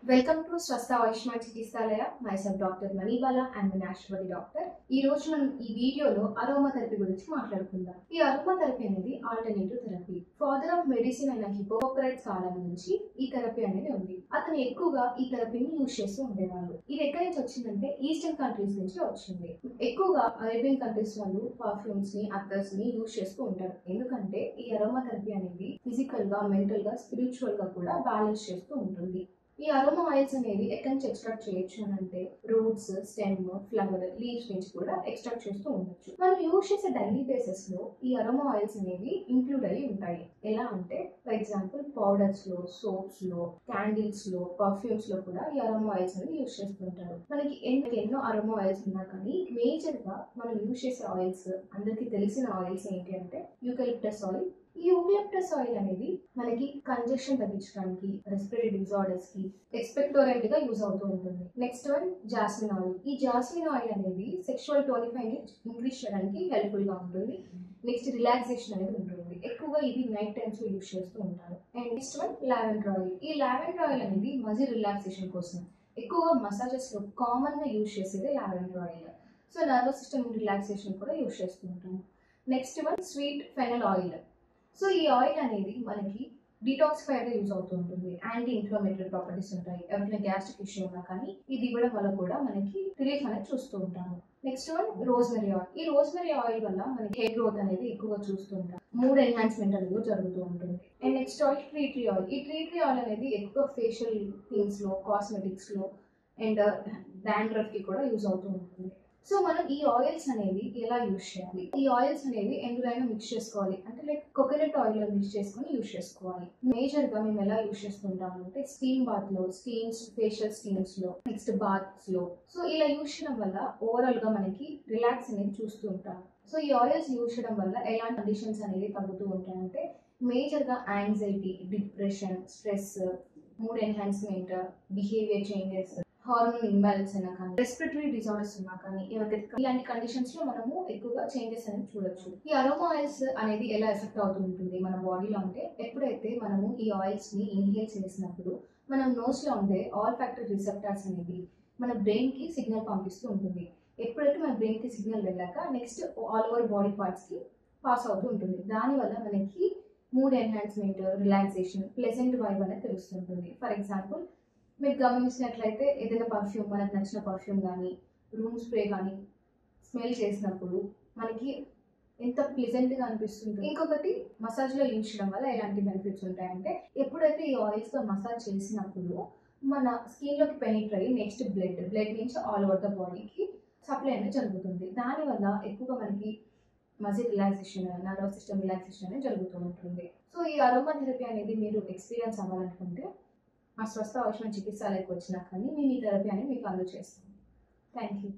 Welcome to Swastha Ayushman Chikitsalaya. Myself doctor Manibala and naturopathy doctor. ఈ రోజు మనం ఈ వీడియోలో అరోమా థెరపీ గురించి మాట్లాడుకుందాం. ఈ అరోమా థెరపీ అనేది alternative therapy. Father of medicine అయిన హిప్పోక్రట్స్ కాలం నుంచి ఈ థెరపీ అనేది ఉంది. అతను ఎక్కువగా ఈ థెరపీని యూజ్ చేస్తూ ఉండేవాళ్ళు. ఇది ఎక్కడి నుంచి వచ్చిందంటే ఈస్టర్న్ కంట్రీస్ నుంచి వచ్చింది. ఎక్కువగా అరేబియన్ కంట్రీస్ వాళ్ళు పర్ఫ్యూమ్స్ ని, అత్తర్స్ ని యూజ్ చేస్తూ ఉంటారు. ఎందుకంటే ఈ అరోమా థెరపీ అనేది ఫిజికల్ గా, మెంటల్ గా, స్పిరిచువల్ గా కూడా బ్యాలెన్స్ చేస్తూ ఉంటుంది. ఈ అరోమా ఆయిల్స్ అనేవి ఎక్కడి నుంచి ఎక్స్ట్రాక్ట్ చేయొచ్చు అని అంటే రూట్స్, స్టెమ్, ఫ్లవర్, లీవ్స్ నుంచి కూడా ఎక్స్ట్రాక్ట్ చేస్తూ ఉండొచ్చు. మనం యూజ్ చేసే డైలీ బేసిస్ లో ఈ అరోమా ఆయిల్స్ అనేవి ఇంక్లూడ్ అయ్యి ఉంటాయి. ఎలా అంటే ఫర్ ఎగ్జాంపుల్ పౌడర్స్ లో, సోప్స్ లో, క్యాండిల్స్ లో, పర్ఫ్యూమ్స్ లో కూడా ఈ అరోమా ఆయిల్స్ అనేవి యూజ్ చేస్తుంటారు. మనకి ఎన్నో అరోమా ఆయిల్స్ ఉన్నా కానీ మేజర్ గా మనం యూజ్ చేసే ఆయిల్స్, అందరికి తెలిసిన ఆయిల్స్ ఏంటి అంటే యూకలిప్టస్ ఆయిల్. ఈ యూకలిప్టస్ ఆయిల్ అనేది మనకి కంజెషన్ తగ్గించడానికి, రెస్పిరేటరీ డిజార్డర్స్ కి ఎక్స్పెక్టోరెంట్ గా యూజ్ అవుతూ ఉంటుంది. Next one jasmine oil. ఈ జాస్మిన్ ఆయిల్ అనేది సెక్షువల్ టోనిఫై ని ఇంక్రీజ్ చేయడానికి హెల్ప్ఫుల్ గా ఉంటుంది. నెక్స్ట్ రిలాక్సేషన్ అనేది ఉంటుంది. ఎక్కువగా ఇది నైట్ టైమ్స్ లో యూజ్ చేస్తూ ఉంటారు. And next one lavender oil. ఈ లావెండర్ ఆయిల్ అనేది మజిల్ రిలాక్సేషన్ కోసం, ఎక్కువగా మసాజెస్ లో కామన్ గా యూజ్ చేసేది lavender oil. So nervous system relaxation కూడా యూజ్ చేస్తూ ఉంటాము. Next one sweet fennel oil. So ఈ ఆయిల్ అనేది మనకి డిటాక్సిఫైర్ గా యూజ్ అవుతూ ఉంటుంది. యాంటీ ఇన్ఫ్లమేటరీ ప్రాపర్టీస్ ఉంటాయి. ఎవరికైనా గ్యాస్ట్రిక్ ఇష్యూ ఉన్నా కానీ ఇది ఇవ్వడం వల్ల కూడా మనకి రిలీఫ్ అనేది చూస్తూ ఉంటాము. Next one rosemary oil. ఈ రోజ్మెరీ ఆయిల్ వల్ల మనకి హెయిర్ గ్రోత్ అనేది ఎక్కువగా చూస్తూ ఉంటాం. మూడ్ ఎన్హాన్స్మెంట్ అనేది జరుగుతూ ఉంటుంది. And next oil tree tree oil. ఈ ట్రీ ట్రీ ఆయిల్ అనేది ఎక్కువ ఫేషియల్ థింగ్స్ లో, కాస్మెటిక్స్ లో అండ్ డాండ్రఫ్ కి కూడా యూజ్ అవుతూ ఉంటుంది. సో మనం ఈ ఆయిల్స్ అనేవి ఎలా యూజ్ చేయాలి? ఈ ఆయిల్స్ అనేవి ఎందులోనైనా మిక్స్ చేసుకోవాలి. అంటే లైక్ కోకోనట్ ఆయిల్ లో మిక్స్ చేసుకొని యూజ్ చేసుకోవాలి. మేజర్ గా మేము ఎలా యూజ్ చేస్తుంటాం అంటే స్టీమ్ బాత్ లో, స్టీమ్స్, ఫేషియల్ స్టీమ్స్ లో, నెక్స్ట్ బాత్స్ లో. సో ఇలా యూజ్ చేయడం వల్ల ఓవరాల్ గా మనకి రిలాక్స్ అనేది చూస్తూ ఉంటాం. సో ఈ ఆయిల్స్ యూజ్ చేయడం వల్ల ఎలాంటి కండిషన్స్ అనేవి తగ్గుతూ ఉంటాయంటే మేజర్ గా anxiety, depression, stress, mood enhancement, behaviour changes, hormone imbalance అయినా కానీ, రెస్పిరేటరీ డిజార్డర్స్ ఉన్నా కానీ, ఇలాంటి కండిషన్స్ లో మనము ఎక్కువగా చేంజెస్ అనేది చూడొచ్చు. ఈ అరోమా ఆయిల్స్ అనేది ఎలా ఎఫెక్ట్ అవుతూ ఉంటుంది మన బాడీలో అంటే ఎప్పుడైతే మనము ఈ ఆయిల్స్ ని ఇన్హేల్ చేసినప్పుడు మనం నోస్ లో ఉండే ఆల్ ఫ్యాక్టరీ రిసెప్టార్స్ అనేది మన బ్రెయిన్ కి సిగ్నల్ పంపిస్తూ ఉంటుంది. ఎప్పుడైతే మన బ్రెయిన్ కి సిగ్నల్ వెళ్ళాక next all over body parts కి పాస్ అవుతూ ఉంటుంది. దానివల్ల మనకి mood enhancement, relaxation, pleasant vibe అనేది తెలుస్తుంటుంది. ఫర్ ఎగ్జాంపుల్ మీరు గమనించినట్లయితే ఏదైనా పర్ఫ్యూమ్, మనకు నచ్చిన పర్ఫ్యూమ్ కానీ, రూమ్ స్ప్రే కానీ స్మెల్ చేసినప్పుడు మనకి ఎంత ప్లెజెంట్గా అనిపిస్తుంది. ఇంకొకటి మసాజ్లో యూజ్ చేయడం వల్ల ఎలాంటి బెనిఫిట్స్ ఉంటాయంటే ఎప్పుడైతే ఈ ఆయిల్స్తో మసాజ్ చేసినప్పుడు మన స్కిన్లోకి పెనిట్రేట్ అయ్యి నెక్స్ట్ బ్లడ్ నుంచి ఆల్ ఓవర్ ద బాడీకి సప్లై అనేది జరుగుతుంది. దానివల్ల ఎక్కువగా మనకి muscle relaxation, nervous system relaxation అనేది జరుగుతూ ఉంటుంది. సో ఈ అరోమా థెరపీ అనేది మీరు ఎక్స్పీరియన్స్ అవ్వాలనుకుంటే మా స్వస్థ ఆయుష్మాన్ చికిత్సాలయకు వచ్చినా కానీ మేము ఈ థెరపీ అనేది మీకు అందజేస్తాం. Thank you.